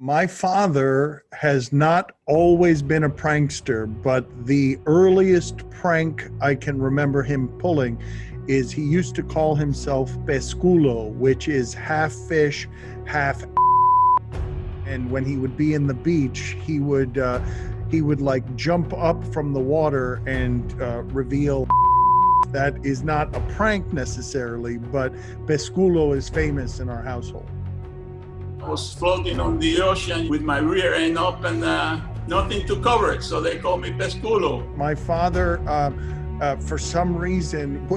My father has not always been a prankster, but the earliest prank I can remember him pulling is he used to call himself pesculo, which is half fish, half. And when he would be in the beach, he would like jump up from the water and reveal. That is not a prank necessarily, but pesculo is famous in our household. I was floating on the ocean with my rear end up and nothing to cover it, so they call me pesculo. My father, for some reason,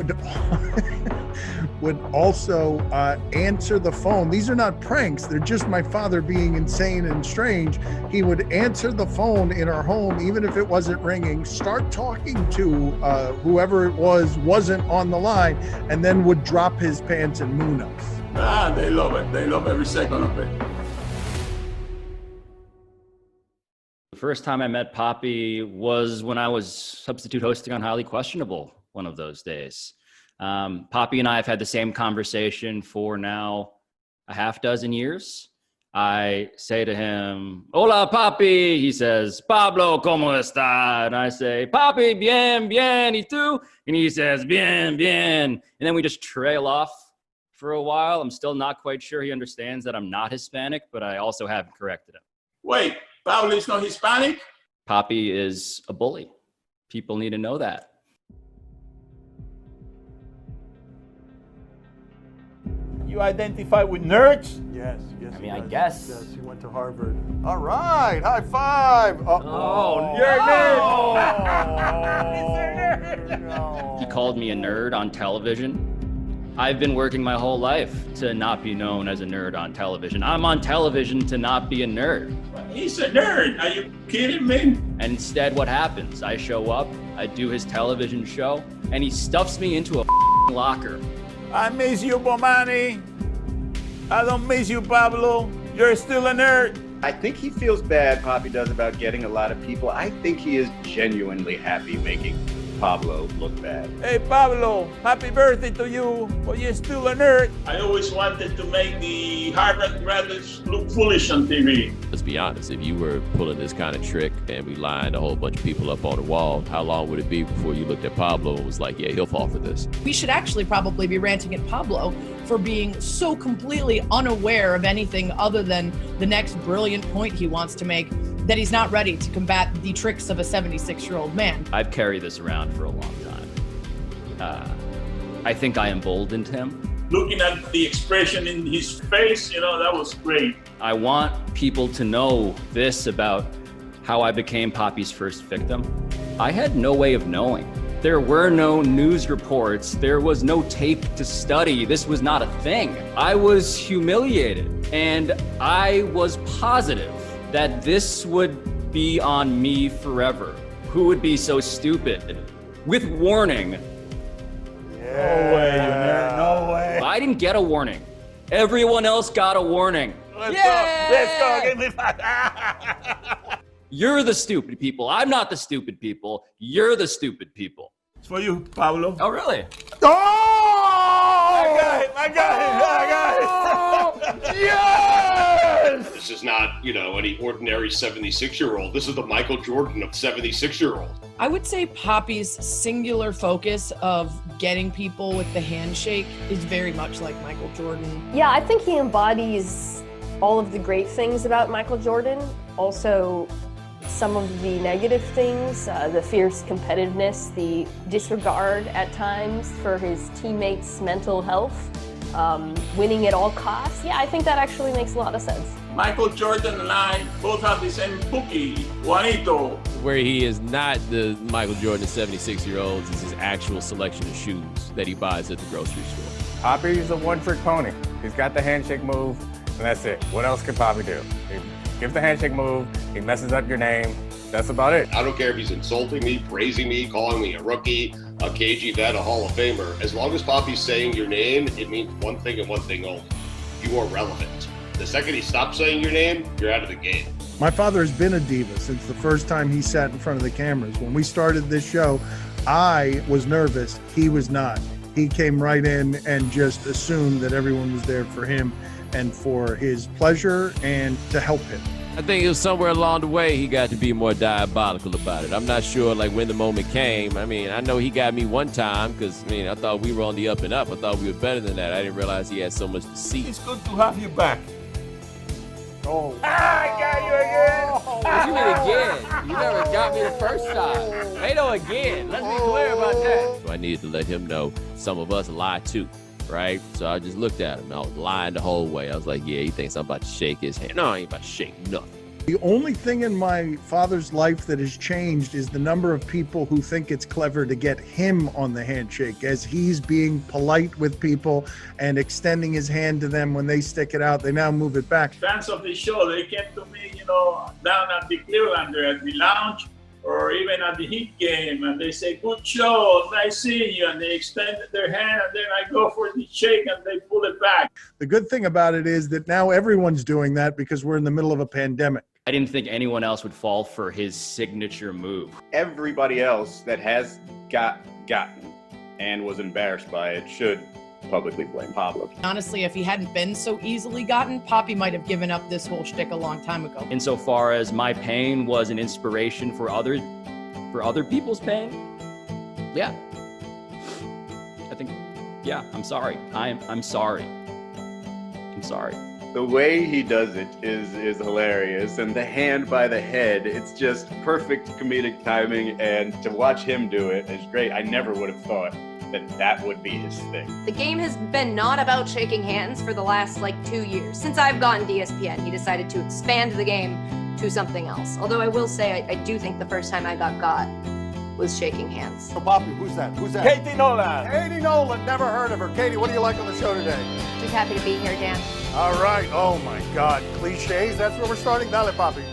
would also answer the phone. These are not pranks. They're just my father being insane and strange. He would answer the phone in our home, even if it wasn't ringing, start talking to whoever it wasn't on the line, and then would drop his pants and moon us. They love it. They love every second of it. The first time I met Poppy was when I was substitute hosting on Highly Questionable one of those days. Poppy and I have had the same conversation for now a half dozen years. I say to him, "Hola, Papi." He says, "Pablo, ¿cómo está?" And I say, "Papi, bien, bien, ¿y tú?" And he says, "Bien, bien." And then we just trail off for a while. I'm still not quite sure he understands that I'm not Hispanic, but I also haven't corrected him. Wait, Pablo is not Hispanic? Poppy is a bully. People need to know that. You identify with nerds? Yes. I mean, I guess. Yes, he went to Harvard. All right, high five. Oh, you're a nerd. No. He called me a nerd on television. I've been working my whole life to not be known as a nerd on television. I'm on television to not be a nerd. He's a nerd. Are you kidding me? And instead, what happens? I show up, I do his television show, and he stuffs me into a locker. I miss you, Bomani. I don't miss you, Pablo. You're still a nerd. I think he feels bad, Poppy does, about getting a lot of people. I think he is genuinely happy making Pablo look bad. Hey, Pablo, happy birthday to you, but you're still a nerd. I always wanted to make the Harvard graduates look foolish on TV. Let's be honest, if you were pulling this kind of trick and we lined a whole bunch of people up on the wall, how long would it be before you looked at Pablo and was like, yeah, he'll fall for this? We should actually probably be ranting at Pablo for being so completely unaware of anything other than the next brilliant point he wants to make, that he's not ready to combat the tricks of a 76-year-old man. I've carried this around for a long time. I think I emboldened him. Looking at the expression in his face, that was great. I want people to know this about how I became Poppy's first victim. I had no way of knowing. There were no news reports. There was no tape to study. This was not a thing. I was humiliated, and I was positive that this would be on me forever. Who would be so stupid? With warning. No way, you nerd. No way. I didn't get a warning. Everyone else got a warning. Let's go. Give me five. You're the stupid people. I'm not the stupid people. You're the stupid people. It's for you, Pablo. Oh, really? Oh! I got it. Yes! This is not, any ordinary 76-year-old. This is the Michael Jordan of 76-year-old. I would say Poppy's singular focus of getting people with the handshake is very much like Michael Jordan. Yeah, I think he embodies all of the great things about Michael Jordan. Also, some of the negative things, the fierce competitiveness, the disregard at times for his teammates' mental health, winning at all costs. Yeah, I think that actually makes a lot of sense. Michael Jordan and I both have the same bookie, Juanito. Where he is not the Michael Jordan of 76-year-olds is his actual selection of shoes that he buys at the grocery store. Poppy is a one-trick pony. He's got the handshake move, and that's it. What else can Poppy do? He gives the handshake move, he messes up your name. That's about it. I don't care if he's insulting me, praising me, calling me a rookie, a KG vet, a Hall of Famer. As long as Poppy's saying your name, it means one thing and one thing only. You are relevant. The second he stops saying your name, you're out of the game. My father has been a diva since the first time he sat in front of the cameras. When we started this show, I was nervous. He was not. He came right in and just assumed that everyone was there for him. and for his pleasure and to help him. I think it was somewhere along the way he got to be more diabolical about it. I'm not sure like when the moment came. I mean, I know he got me one time because, I mean, I thought we were on the up and up. I thought we were better than that. I didn't realize he had so much deceit. It's good to have you back. Oh. I got you again. You did again. You never got me the first time. They know again. Let's be clear about that. So I needed to let him know some of us lie too, right? So I just looked at him. I was lying the whole way. I was like, yeah, he thinks I'm about to shake his hand. No, I ain't about to shake nothing. The only thing in my father's life that has changed is the number of people who think it's clever to get him on the handshake, as he's being polite with people and extending his hand to them. When they stick it out, they now move it back. Fans of the show, they came to me, down at the Clevelander, at the lounge, or even at the Heat game, and they say, good show, nice seeing you, and they extended their hand, and then I go for the shake, and they pull it back. The good thing about it is that now everyone's doing that because we're in the middle of a pandemic. I didn't think anyone else would fall for his signature move. Everybody else that has gotten and was embarrassed by it should publicly blame Pablo. Honestly, if he hadn't been so easily gotten, Papi might have given up this whole shtick a long time ago. Insofar as my pain was an inspiration for other people's pain, yeah. I think, yeah, I'm sorry. I'm sorry. I'm sorry. The way he does it is hilarious, and the hand by the head, it's just perfect comedic timing, and to watch him do it is great. I never would have thought that would be his thing. The game has been not about shaking hands for the last 2 years. Since I've gotten to ESPN, he decided to expand the game to something else. Although I will say, I do think the first time I got was shaking hands. So, Bobby, who's that? Who's that? Katie Nolan. Katie Nolan. Never heard of her. Katie, what do you like on the show today? Just happy to be here, Dan. All right. Oh, my God. Cliches. That's where we're starting. Dale, Papi.